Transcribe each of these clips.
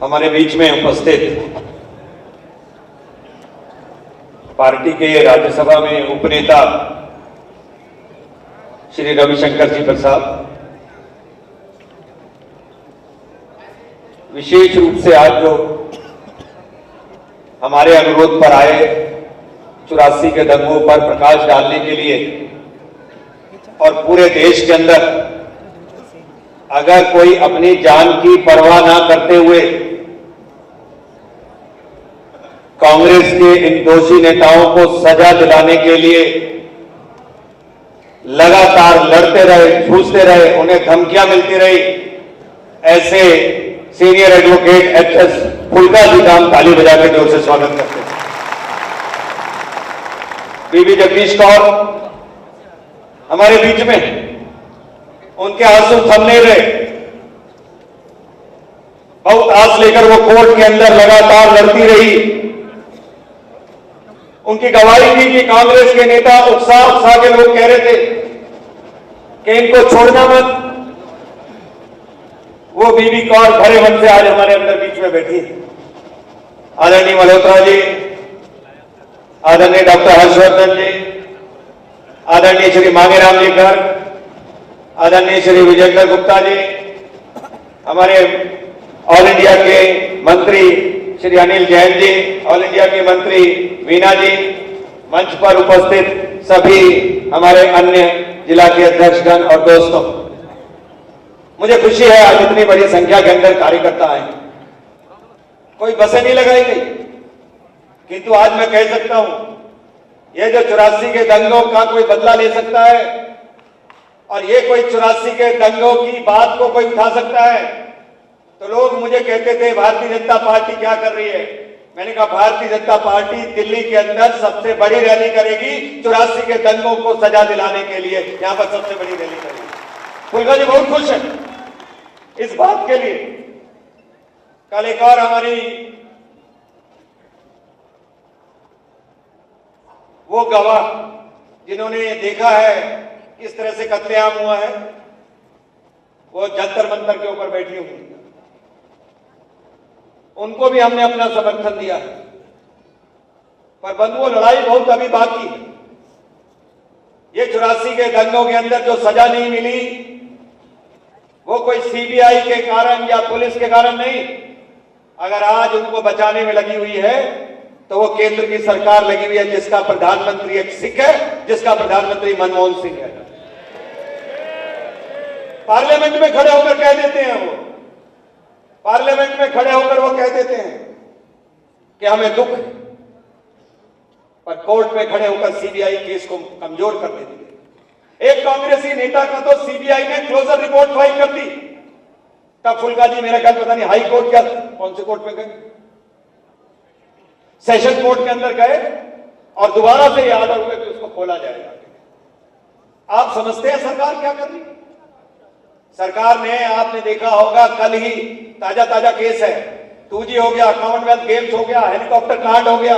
हमारे बीच में उपस्थित पार्टी के राज्यसभा में उपनेता श्री रविशंकर जी प्रसाद, विशेष रूप से आज जो हमारे अनुरोध पर आए 84 के दंगों पर प्रकाश डालने के लिए, और पूरे देश के अंदर अगर कोई अपनी जान की परवाह ना करते हुए कांग्रेस के इन दोषी नेताओं को सजा दिलाने के लिए लगातार लड़ते रहे, जूझते रहे, उन्हें धमकियां मिलती रही, ऐसे सीनियर एडवोकेट एच.एस. फुल्का जी का हम ताली बजा के जोर से स्वागत करते हैं। बीबी जगदीश कौर हमारे बीच में, उनके आंसू थम नहीं रहे, बहुत आस लेकर वो कोर्ट के अंदर लगातार लड़ती रही। उनकी गवाही थी कि कांग्रेस के नेता उत्साह के लोग कह रहे थे कि इनको छोड़ना मत। वो बीबी कौर भरे मन से आज हमारे अंदर बीच में बैठी है। आदरणीय मल्होत्रा जी, आदरणीय डॉक्टर हर्षवर्धन जी, आदरणीय श्री मांगेराम जी गर्ग, आदरणीय श्री विजयकर गुप्ता जी, हमारे ऑल इंडिया के मंत्री श्री अनिल जैन जी, ऑल इंडिया के मंत्री वीना जी, मंच पर उपस्थित सभी हमारे अन्य जिला के अध्यक्षगण और दोस्तों, मुझे खुशी है आज इतनी बड़ी संख्या के अंदर कार्यकर्ता आए। कोई बसें नहीं लगाई गई, किंतु आज मैं कह सकता हूं यह जो 84 के दंगों का कोई बदला ले सकता है, और ये कोई 84 के दंगों की बात को कोई उठा सकता है, तो लोग मुझे कहते थे भारतीय जनता पार्टी क्या कर रही है। मैंने कहा भारतीय जनता पार्टी दिल्ली के अंदर सबसे बड़ी रैली करेगी 84 के दंगों को सजा दिलाने के लिए, यहां पर सबसे बड़ी रैली करेगी। फुल्का जी बहुत खुश है इस बात के लिए। कल एक और हमारी वो गवाह जिन्होंने देखा है किस तरह से कत्लेआम हुआ है, वो जंतर मंतर के ऊपर बैठी हुई, उनको भी हमने अपना समर्थन दिया है। पर बंधुओं, लड़ाई बहुत अभी बाकी है। ये 84 के दंगों के अंदर जो सजा नहीं मिली, वो कोई सीबीआई के कारण या पुलिस के कारण नहीं। अगर आज उनको बचाने में लगी हुई है तो वो केंद्र की सरकार लगी हुई है, जिसका प्रधानमंत्री एक सिख है, जिसका प्रधानमंत्री मनमोहन सिंह है। पार्लियामेंट में खड़े होकर कह देते हैं, वो पार्लियामेंट में खड़े होकर वो कह देते हैं कि हमें दुख है, पर कोर्ट में खड़े होकर सीबीआई केस को कमजोर कर देते हैं। एक कांग्रेसी नेता का तो सीबीआई ने क्लोजर रिपोर्ट फाइल कर दी। तब फुल्का जी मेरा ख्याल पता नहीं हाई कोर्ट क्या, कौन से कोर्ट में गए, सेशन कोर्ट के अंदर गए और दोबारा से ये ऑर्डर हुए कि उसको खोला जाएगा। आप समझते हैं सरकार क्या कर रही है? सरकार ने, आपने देखा होगा कल ही ताजा ताजा केस है, 2G हो गया, कॉमनवेल्थ गेम्स हो गया, हेलीकॉप्टर कांड हो गया,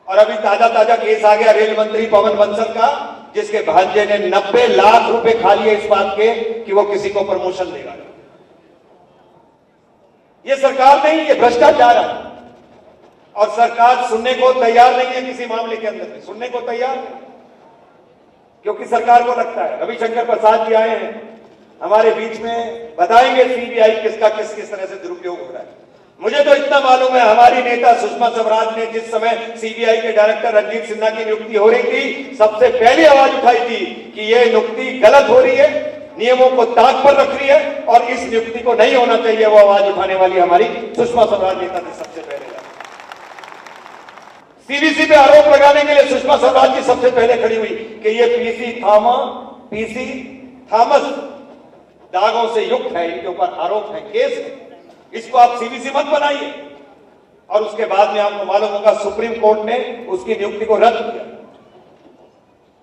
और अभी ताजा ताजा केस आ गया रेल मंत्री पवन बंसल का, जिसके भांजे ने 90 लाख रुपए खा लिए इस बात के कि वो किसी को प्रमोशन देगा। ये सरकार नहीं, ये भ्रष्टाचार है। और सरकार सुनने को तैयार नहीं है, किसी मामले के अंदर सुनने को तैयार नहीं, क्योंकि सरकार को लगता है रविशंकर प्रसाद जी आए हैं हमारे बीच में, बताएंगे सीबीआई किसका किस तरह से दुरुपयोग हो रहा है। मुझे तो इतना मालूम है, हमारी नेता सुषमा स्वराज ने जिस समय सीबीआई के डायरेक्टर रणजीत सिन्हा की नियुक्ति हो रही थी, सबसे पहले आवाज उठाई थी कि यह नियुक्ति गलत हो रही है, नियमों को ताक पर रख रही है और इस नियुक्ति को नहीं होना चाहिए। वो आवाज उठाने वाली हमारी सुषमा स्वराज नेता थी सबसे पहले। सीबीसी पे आरोप लगाने के लिए सुषमा स्वराज जी सबसे पहले खड़ी हुई कि ये पीसी थॉमस दागों से युक्त है, इनके ऊपर आरोप है, केस है, इसको आप सीबीसी मत बनाइए। और उसके बाद में आपको मालूम होगा सुप्रीम कोर्ट ने उसकी नियुक्ति को रद्द किया।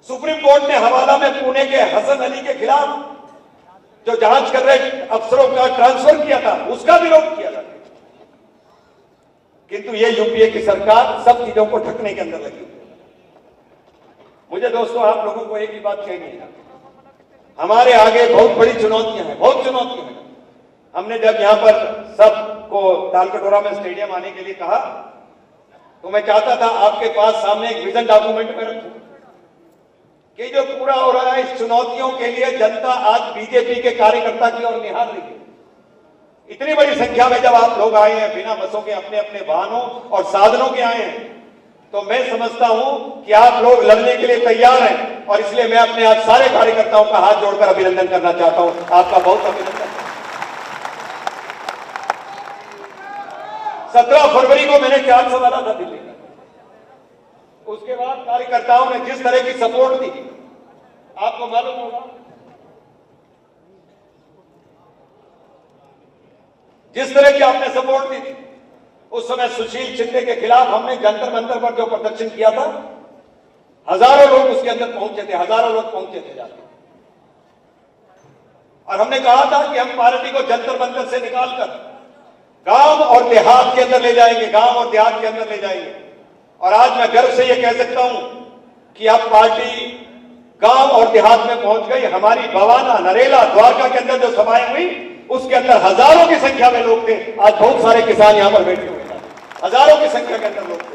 सुप्रीम कोर्ट ने हवाला में पुणे के हसन अली के खिलाफ जो जांच कर रहे अफसरों का ट्रांसफर किया था, उसका विरोध किया था। किंतु ये यूपीए की सरकार सब चीजों को ढकने के अंदर लगी हुई है। मुझे दोस्तों आप लोगों को एक ही बात कहनी है, हमारे आगे बहुत बड़ी चुनौतियां हैं, बहुत चुनौतियां हैं। हमने जब यहाँ पर सबको तालकटोरा में स्टेडियम आने के लिए कहा तो मैं चाहता था आपके पास सामने एक विजन डॉक्यूमेंट में रखूं कि जो पूरा हो रहा है इस चुनौतियों के लिए जनता आज बीजेपी के कार्यकर्ता की ओर निहार रही है। इतनी बड़ी संख्या में जब आप लोग आए हैं बिना बसों के अपने अपने वाहनों और साधनों के आए हैं तो मैं समझता हूं कि आप लोग लड़ने के लिए तैयार हैं और इसलिए मैं अपने आज सारे कार्यकर्ताओं का हाथ जोड़कर अभिनंदन करना चाहता हूं। आपका बहुत अभिनंदन। 17 फरवरी को मैंने चार्ज संभाला था दिल्ली का। उसके बाद कार्यकर्ताओं ने जिस तरह की सपोर्ट दी आपको मालूम होगा, जिस तरह की आपने सपोर्ट दी थी उस समय सुशील शिंदे के खिलाफ हमने जंतर मंतर पर जो प्रदर्शन किया था, हजारों लोग उसके अंदर पहुंचे थे, हजारों लोग पहुंचे थे जाके। और हमने कहा था कि हम पार्टी को जंतर मंतर से निकालकर गांव और देहात के अंदर ले जाएंगे, गांव और देहात के अंदर ले जाएंगे। और आज मैं गर्व से यह कह सकता हूं कि अब पार्टी गांव और देहात में पहुंच गई। हमारी बवाना, नरेला, द्वारका के अंदर जो सभाएं हुई उसके अंदर हजारों की संख्या में लोग थे। आज बहुत सारे किसान यहां पर बैठे हुए हैं, हजारों की संख्या के अंदर लोग थे।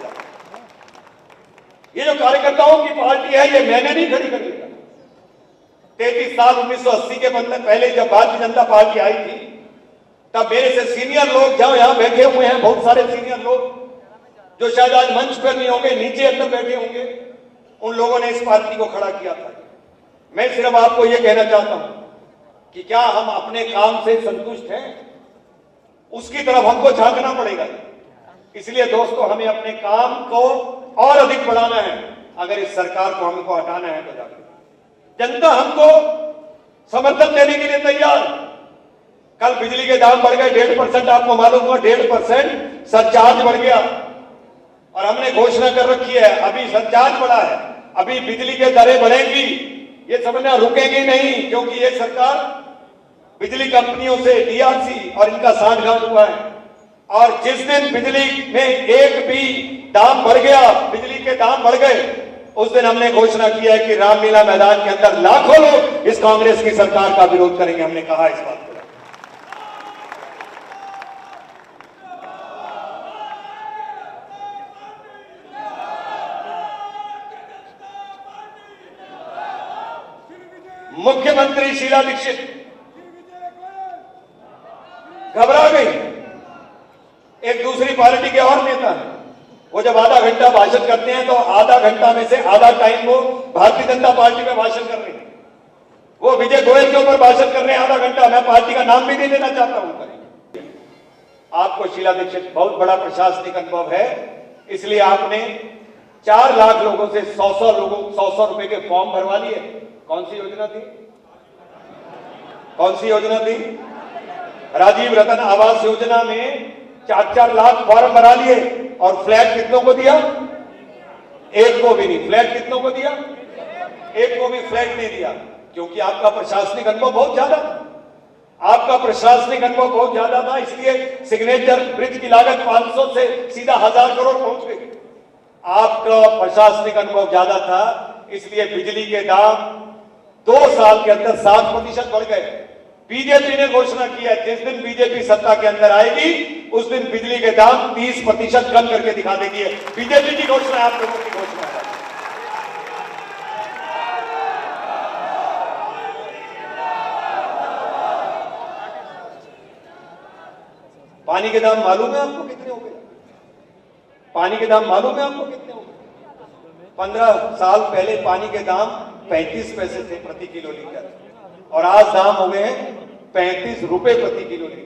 ये जो कार्यकर्ताओं की पार्टी है ये मैंने नहीं खड़ी करी। 33 साल 1980 के पहले जब भारतीय जनता पार्टी आई थी तब मेरे से सीनियर लोग जहां यहां बैठे हुए हैं, बहुत सारे सीनियर लोग जो शायद आज मंच पर नहीं होंगे, नीचे अंदर बैठे होंगे, उन लोगों ने इस पार्टी को खड़ा किया था। मैं सिर्फ आपको यह कहना चाहता हूं कि क्या हम अपने काम से संतुष्ट हैं, उसकी तरफ हमको झांकना पड़ेगा। इसलिए दोस्तों हमें अपने काम को और अधिक बढ़ाना है। अगर इस सरकार को हमको हटाना है तो जाकर जनता हमको समर्थन देने के लिए तैयार। कल बिजली के दाम बढ़ गए 1.5%, आपको मालूम हुआ 1.5% सरचार्ज बढ़ गया और हमने घोषणा कर रखी है अभी सरचार्ज बढ़ा है, अभी बिजली के दरें बढ़ेंगी, ये समझना रुकेगी नहीं, क्योंकि ये सरकार बिजली कंपनियों से डीआरसी और इनका सांठगांठ हुआ है। और जिस दिन बिजली में एक भी दाम बढ़ गया, बिजली के दाम बढ़ गए, उस दिन हमने घोषणा किया है कि रामलीला मैदान के अंदर लाखों लोग इस कांग्रेस की सरकार का विरोध करेंगे। हमने कहा इस बात को। मुख्यमंत्री शीला दीक्षित घबरा गई। एक दूसरी पार्टी के और नेता है, वो जब आधा घंटा भाषण करते हैं तो आधा घंटा में से आधा टाइम वो भारतीय जनता पार्टी में भाषण कर रहे हैं। वो विजय गोयल के ऊपर भाषण कर रहे हैं आधा घंटा। मैं पार्टी का नाम भी नहीं लेना चाहता हूं। आपको शीला दीक्षित बहुत बड़ा प्रशासनिक अनुभव है, इसलिए आपने 4 लाख लोगों से 100 रुपए के फॉर्म भरवा लिए। कौन सी योजना थी? कौन सी योजना थी? राजीव रतन आवास योजना में 4-4 लाख फॉर्म भरा लिए और फ्लैट कितनों को दिया? एक को भी नहीं। फ्लैट कितनों को दिया? एक को भी फ्लैट नहीं दिया, क्योंकि आपका प्रशासनिक अनुभव बहुत ज्यादा था। आपका प्रशासनिक अनुभव बहुत ज्यादा था, इसलिए सिग्नेचर ब्रिज की लागत 500 से सीधा 1000 करोड़ पहुंच गई। आपका प्रशासनिक अनुभव ज्यादा था, इसलिए बिजली के दाम 2 साल के अंदर 7% बढ़ गए। बीजेपी ने घोषणा की है जिस दिन बीजेपी सत्ता के अंदर आएगी उस दिन बिजली के दाम 30% कम करके दिखा देगी। बीजेपी की घोषणा है, आप लोगों की घोषणा है। पानी के दाम मालूम है आपको कितने हो गए? पानी के दाम मालूम है आपको कितने हो गए? 15 साल पहले पानी के दाम 35 पैसे थे प्रति किलो लीटर और आज दाम हो गए हैं 35 रुपए प्रति किलो लीटर।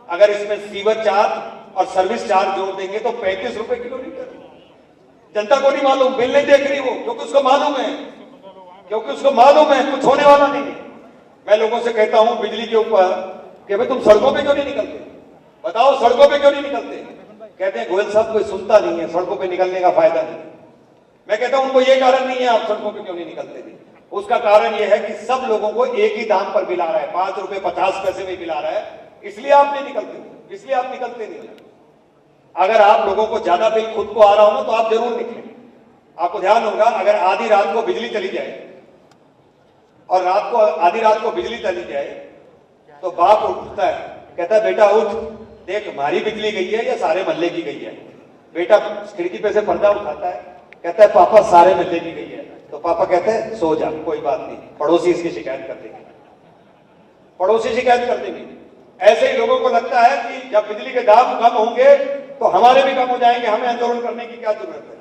अगर इसमें सीवर चार्ज और सर्विस चार्ज जोड़ देंगे तो 35 रुपए किलो लीटर। जनता को नहीं मालूम, बिल नहीं देख रही वो, क्योंकि उसको मालूम है, कुछ होने वाला नहीं है। मैं लोगों से कहता हूं बिजली के ऊपर कि भाई तुम सड़कों पे क्यों नहीं निकलते? बताओ सड़कों पे क्यों नहीं निकलते? कहते हैं गोयल साहब कोई सुनता नहीं है, सड़कों पे निकलने का फायदा नहीं। मैं कहता हूं उनको ये कारण नहीं है आप सड़कों पे क्यों नहीं निकलते थे। उसका कारण यह है कि सब लोगों को एक ही दाम पर बिल आ रहा है, 5 रुपए 50 पैसे में बिल आ रहा है, इसलिए आप नहीं निकलते, इसलिए आप निकलते नहीं। अगर आप लोगों को ज्यादा बिल खुद को आ रहा हो ना तो आप जरूर निकलें। आपको ध्यान होगा अगर आधी रात को बिजली चली जाए और आधी रात को बिजली चली जाए तो बाप उठता है, कहता है बेटा उठ, देख हमारी बिजली गई है या सारे मोहल्ले की गई है। बेटा खिड़की पे से पर्दा उठाता है, कहता है पापा सारे मोहल्ले की गई है। तो पापा कहते हैं सो जा, कोई बात नहीं, पड़ोसी इसकी शिकायत कर देंगे, पड़ोसी शिकायत कर देंगे। ऐसे ही लोगों को लगता है कि जब बिजली के दाम कम होंगे तो हमारे भी कम हो जाएंगे, हमें आंदोलन करने की क्या जरूरत है।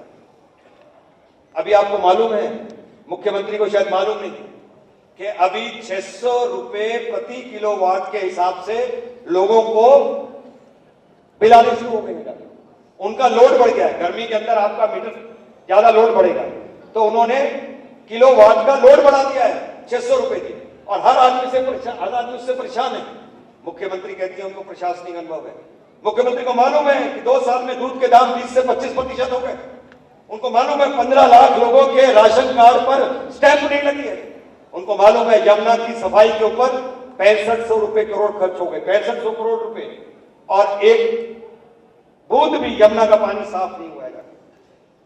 अभी आपको मालूम है, मुख्यमंत्री को शायद मालूम नहीं कि अभी 600 रुपए प्रति किलोवाट के हिसाब से लोगों को बिल आने शुरू हो गए। उनका लोड बढ़ गया है, गर्मी के अंदर आपका मीटर ज्यादा लोड बढ़ेगा, तो उन्होंने किलोवाट का लोड बढ़ा दिया है 600 रुपए की, और हर आदमी उससे परेशान है। मुख्यमंत्री कहती है उनको प्रशासनिक अनुभव है। मुख्यमंत्री को मालूम है कि 2 साल में दूध के दाम 20 से 25% हो गए। उनको मालूम है 15 लाख लोगों के राशन कार्ड पर स्टैंप नहीं लगी है। उनको मालूम है यमुना की सफाई के ऊपर 6500 रुपए करोड़ खर्च हो गए, 6500 करोड़ रुपए, और एक बूंद भी यमुना का पानी साफ नहीं हुआ है।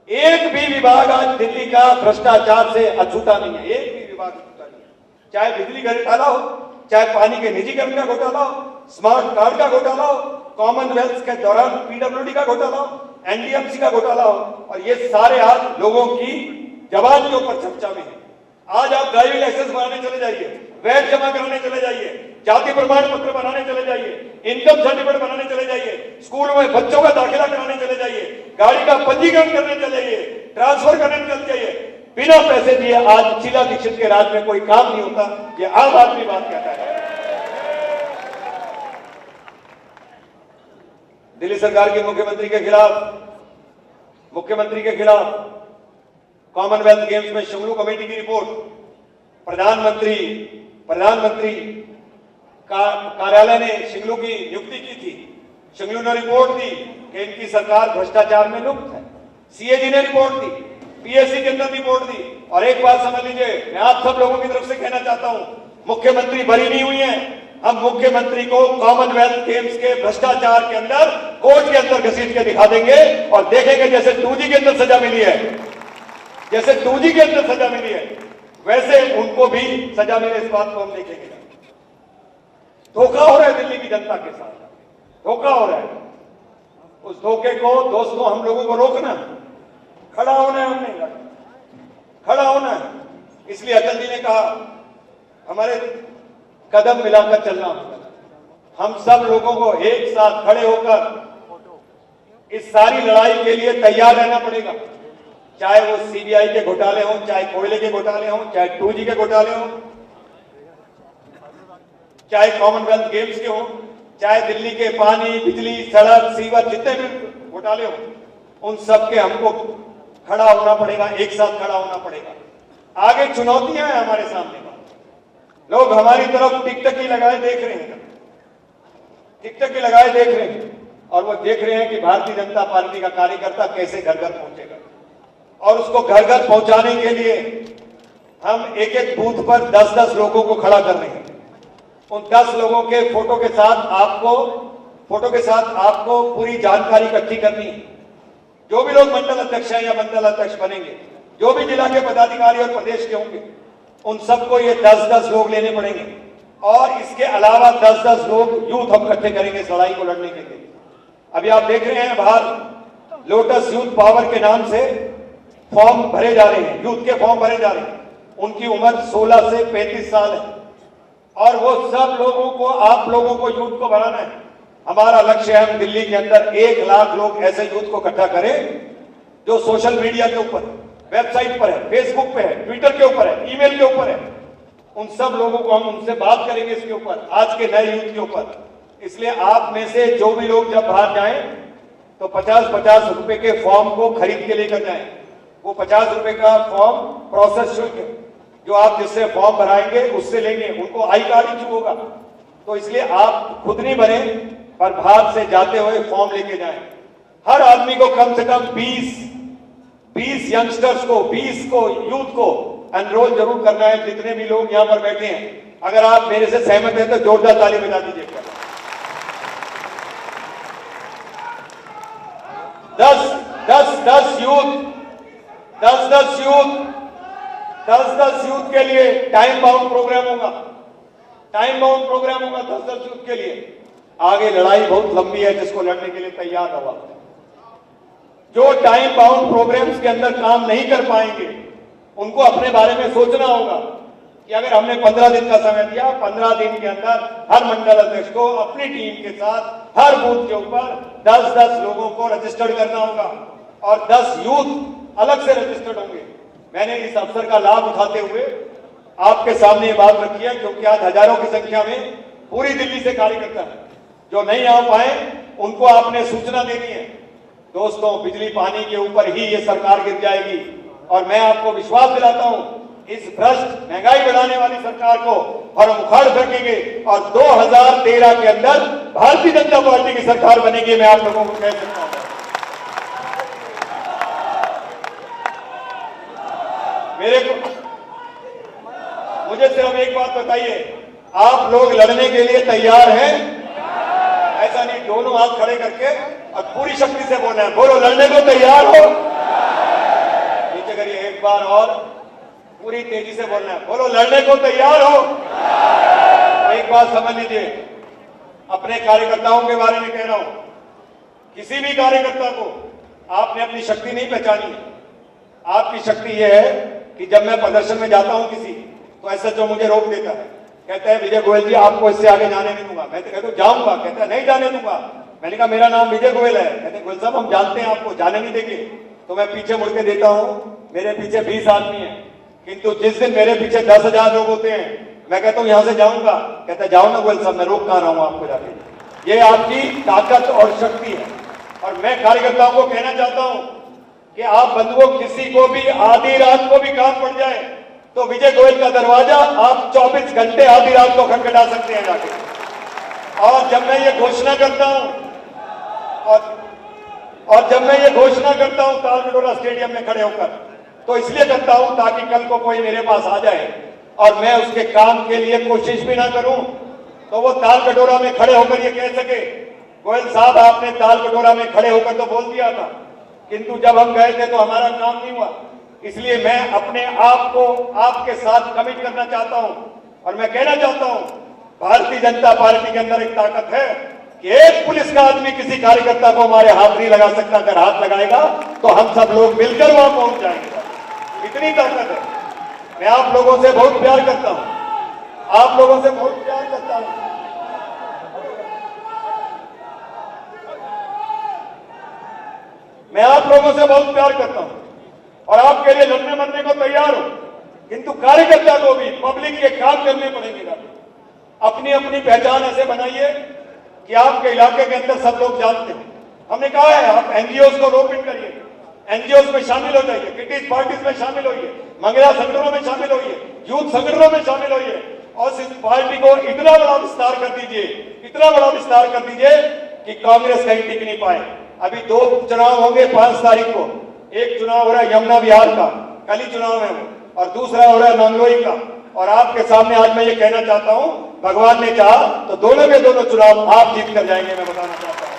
एक भी विभाग आज दिल्ली का भ्रष्टाचार से अछूता नहीं है, एक भी विभाग अछूता नहीं है। चाहे बिजली का घोटाला हो, चाहे पानी के निजीकरण का घोटाला हो, स्मार्ट कार्ड का घोटाला हो, कॉमनवेल्थ के दौरान पीडब्ल्यूडी का घोटाला हो, एनडीएमसी का घोटाला हो, और ये सारे आज लोगों की जवान के ऊपर चर्चा में है। आज आप ड्राइविंग लाइसेंस बनाने चले जाइए, वैट जमा कराने चले जाइए, जाति प्रमाण पत्र बनाने चले जाइए, इनकम सर्टिफिकेट बनाने चले जाइए, स्कूल में बच्चों का दाखिला कराने चले जाइए, गाड़ी का पंजीकरण करने चले जाइए, ट्रांसफर करने चले जाइए, बिना पैसे दिए आज शीला दीक्षित के राज में कोई काम नहीं होता। ये आम आदमी बात कहता है। दिल्ली सरकार के मुख्यमंत्री के खिलाफ कॉमनवेल्थ गेम्स में शुंगलू कमेटी की रिपोर्ट, प्रधानमंत्री कार्यालय ने शिंगलू की नियुक्ति की थी। शिंगलू ने रिपोर्ट दी कि इनकी सरकार भ्रष्टाचार में लुप्त है। सीएजी ने रिपोर्ट दी, पीएससी के अंदर रिपोर्ट दी। और एक बात समझ लीजिए, मैं आप सब लोगों की तरफ से कहना चाहता हूं, मुख्यमंत्री बरी नहीं हुई है। हम मुख्यमंत्री को कॉमनवेल्थ गेम्स के भ्रष्टाचार के अंदर कोर्ट के अंदर घसीट के दिखा देंगे और देखेंगे जैसे 2G के अंदर सजा मिली है, जैसे 2G के अंदर सजा मिली है, वैसे उनको भी सजा मिले। इस बात को हम देखेंगे। धोखा हो रहा है दिल्ली की जनता के साथ, धोखा हो रहा है। उस धोखे को दोस्तों हम लोगों को रोकना, खड़ा होना है, हमने खड़ा होना है। इसलिए अटल जी ने कहा हमारे कदम मिलाकर चलना होगा। हम सब लोगों को एक साथ खड़े होकर इस सारी लड़ाई के लिए तैयार रहना पड़ेगा। चाहे वो सीबीआई के घोटाले हों, चाहे कोयले के घोटाले हों, चाहे 2G के घोटाले हों, चाहे कॉमनवेल्थ गेम्स के हों, चाहे दिल्ली के पानी, बिजली, सड़क, सीवर, जितने भी घोटाले हों, उन सब के हमको खड़ा होना पड़ेगा, एक साथ खड़ा होना पड़ेगा। आगे चुनौतियां हैं हमारे सामने। लोग हमारी तरफ टिकटकी लगाए देख रहे हैं, टिकटकी लगाए देख रहे हैं, और वो देख रहे हैं कि भारतीय जनता पार्टी का कार्यकर्ता कैसे घर घर पहुंचेगा। और उसको घर घर पहुंचाने के लिए हम एक एक बूथ पर 10-10 लोगों को खड़ा कर रहे हैं। उन 10 लोगों के फोटो के साथ आपको पूरी जानकारी इकट्ठी करनी है। जो भी लोग मंडल अध्यक्ष हैं या मंडल अध्यक्ष बनेंगे, जो भी जिला के पदाधिकारी और प्रदेश के होंगे, उन सबको ये 10-10 लोग लेने पड़ेंगे। और इसके अलावा 10-10 लोग यूथ हम इकट्ठे करेंगे इस लड़ाई को लड़ने के लिए। अभी आप देख रहे हैं बाहर लोटस यूथ पावर के नाम से फॉर्म भरे जा रहे हैं, यूथ के फॉर्म भरे जा रहे हैं। उनकी उम्र 16 से 35 साल है, और वो सब लोगों को, आप लोगों को, यूथ को बनाना है। हमारा लक्ष्य है हम दिल्ली के अंदर 1 लाख लोग ऐसे यूथ को इकट्ठा करें जो सोशल मीडिया के ऊपर, वेबसाइट पर है, फेसबुक पे है, ट्विटर के ऊपर है, ईमेल के ऊपर है। उन सब लोगों को हम उनसे बात करेंगे इसके ऊपर, आज के नए यूथ के ऊपर। इसलिए आप में से जो भी लोग जब बाहर जाएं तो 50-50 रुपए के फॉर्म को खरीद के लेकर जाएं। वो 50 रुपए का फॉर्म प्रोसेस शुल्क है, जो आप जिससे फॉर्म भराएंगे उससे लेंगे, उनको आई कार्ड इशू होगा। तो इसलिए आप खुद नहीं बने, पर बाहर से जाते हुए फॉर्म लेके जाएं। हर आदमी को कम से कम 20 यंगस्टर्स को, 20 को, यूथ को एनरोल जरूर करना है। जितने भी लोग यहां पर बैठे हैं, अगर आप मेरे से सहमत हैं तो जोरदार ताली बजा दीजिएगा। 10 यूथ के लिए टाइम बाउंड प्रोग्राम होगा। टाइम बाउंड प्रोग्राम होगा 10-10 यूथ के लिए। आगे लड़ाई बहुत लंबी है जिसको लड़ने के लिए तैयार रहो। जो टाइम बाउंड प्रोग्राम्स के अंदर काम नहीं कर पाएंगे उनको अपने बारे में सोचना होगा कि अगर हमने 15 दिन का समय दिया, 15 दिन के अंदर हर मंडल अध्यक्ष को अपनी टीम के साथ हर बूथ के ऊपर 10-10 लोगों को रजिस्टर्ड करना होगा और 10 यूथ अलग से रजिस्टर्ड होंगे। मैंने इस अवसर का लाभ उठाते हुए आपके सामने ये बात रखी है क्योंकि आज हजारों की संख्या में पूरी दिल्ली से कार्यकर्ता है जो नहीं आ पाए, उनको आपने सूचना देनी है। दोस्तों, बिजली पानी के ऊपर ही ये सरकार गिर जाएगी और मैं आपको विश्वास दिलाता हूं इस भ्रष्ट महंगाई बढ़ाने वाली सरकार को और हम उखाड़ फेंकेंगे और 2013 के अंदर भारतीय जनता पार्टी की सरकार बनेगी। मैं आप लोगों को कह सकता हूं। मुझे सिर्फ एक बात बताइए, आप लोग लड़ने के लिए तैयार हैं? ऐसा नहीं, दोनों हाथ खड़े करके और पूरी शक्ति से बोलना है। बोलो, लड़ने को तैयार हो? नीचे करिए एक बार और पूरी तेजी से बोलना है। बोलो, लड़ने को तैयार हो? एक बात समझ लीजिए, अपने कार्यकर्ताओं के बारे में कह रहा हूं, किसी भी कार्यकर्ता को आपने अपनी शक्ति नहीं पहचानी। आपकी शक्ति यह है कि जब मैं प्रदर्शन में जाता हूं किसी, तो एसएचओ मुझे रोक देता है, कहता है विजय गोयल जी आपको इससे आगे जाने नहीं दूंगा। मैं तो कहता हूं जाऊंगा, कहता है नहीं जाने दूंगा। मैंने कहा मेरा नाम विजय गोयल है। कहते गोयल साहब हम जानते हैं आपको, जाने नहीं देंगे। तो मैं पीछे मुड़ के देता हूं, मेरे पीछे 20 आदमी है, किंतु जिस दिन मेरे पीछे 10,000 लोग होते हैं मैं कहता हूं यहां से जाऊंगा, कहता है जाओ ना गोयल साहब, मैं रोक कहां रहा हूं आपको जाके। ये आपकी ताकत और शक्ति है। और मैं कार्यकर्ताओं को कहना चाहता हूं कि आप बंधुओं, किसी को भी आधी रात को भी काम पड़ जाए तो विजय गोयल का दरवाजा आप 24 घंटे आधी रात को खटखटा सकते हैं जाके। और जब मैं ये घोषणा करता हूं और जब मैं ये घोषणा करता हूं तालकटोरा स्टेडियम में खड़े होकर, तो इसलिए करता हूं ताकि कल को कोई मेरे पास आ जाए और मैं उसके काम के लिए कोशिश भी ना करूं तो वो तालकटोरा में खड़े होकर ये कह सके गोयल साहब आपने तालकटोरा में खड़े होकर तो बोल दिया था, किंतु जब हम गए थे तो हमारा काम नहीं हुआ। इसलिए मैं अपने आप को आपके साथ कमिट करना चाहता हूं और मैं कहना चाहता हूं भारतीय जनता पार्टी के अंदर एक ताकत है कि एक पुलिस का आदमी किसी कार्यकर्ता को हमारे हाथ नहीं लगा सकता। अगर हाथ लगाएगा तो हम सब लोग मिलकर वहां पहुंच जाएंगे। इतनी ताकत है। मैं आप लोगों से बहुत प्यार करता हूं, आप लोगों से बहुत प्यार करता हूं। मैं आप लोगों से बहुत प्यार करता हूं और आपके लिए लड़ने मरने को तैयार हूं, किंतु कार्यकर्ता को भी पब्लिक के काम करने पड़ेंगे। अपनी अपनी पहचान ऐसे बनाइए कि आपके इलाके के अंदर सब लोग जानते हैं। हमने कहा है आप एनजीओस को रोक इन करिए, एनजीओस में शामिल हो जाइए, किटीज पार्टीज में शामिल होइए, महिला संगठनों में शामिल होइए, यूथ संगठनों में शामिल होइए और इस पार्टी को इतना बड़ा विस्तार कर दीजिए, इतना बड़ा विस्तार कर दीजिए कि कांग्रेस कहीं टिक नहीं पाए। अभी 2 चुनाव होंगे 5 तारीख को। एक चुनाव हो रहा है यमुना विहार का, कल ही चुनाव है वो, और दूसरा हो रहा है नांगलोई का। और आपके सामने आज मैं ये कहना चाहता हूं, भगवान ने चाहा तो दोनों के दोनों चुनाव आप जीत कर जाएंगे। मैं बताना चाहता हूं,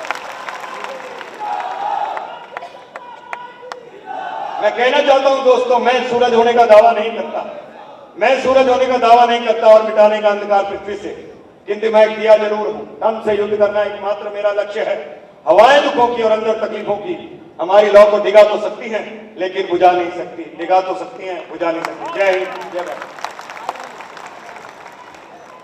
मैं कहना चाहता हूं दोस्तों, मैं सूरज होने का दावा नहीं करता, मैं सूरज होने का दावा नहीं करता और मिटाने का अंधकार पृथ्वी से, किंतु मैं एक दिया जरूर हूं। दम से युद्ध करना एकमात्र मेरा लक्ष्य है। हवाएं दुखों की और अंदर तकलीफों की हमारी लौ को डिगा तो सकती हैं लेकिन बुझा नहीं सकती, डिगा तो सकती हैं, बुझा नहीं सकती। जय हिंद, जय भारत।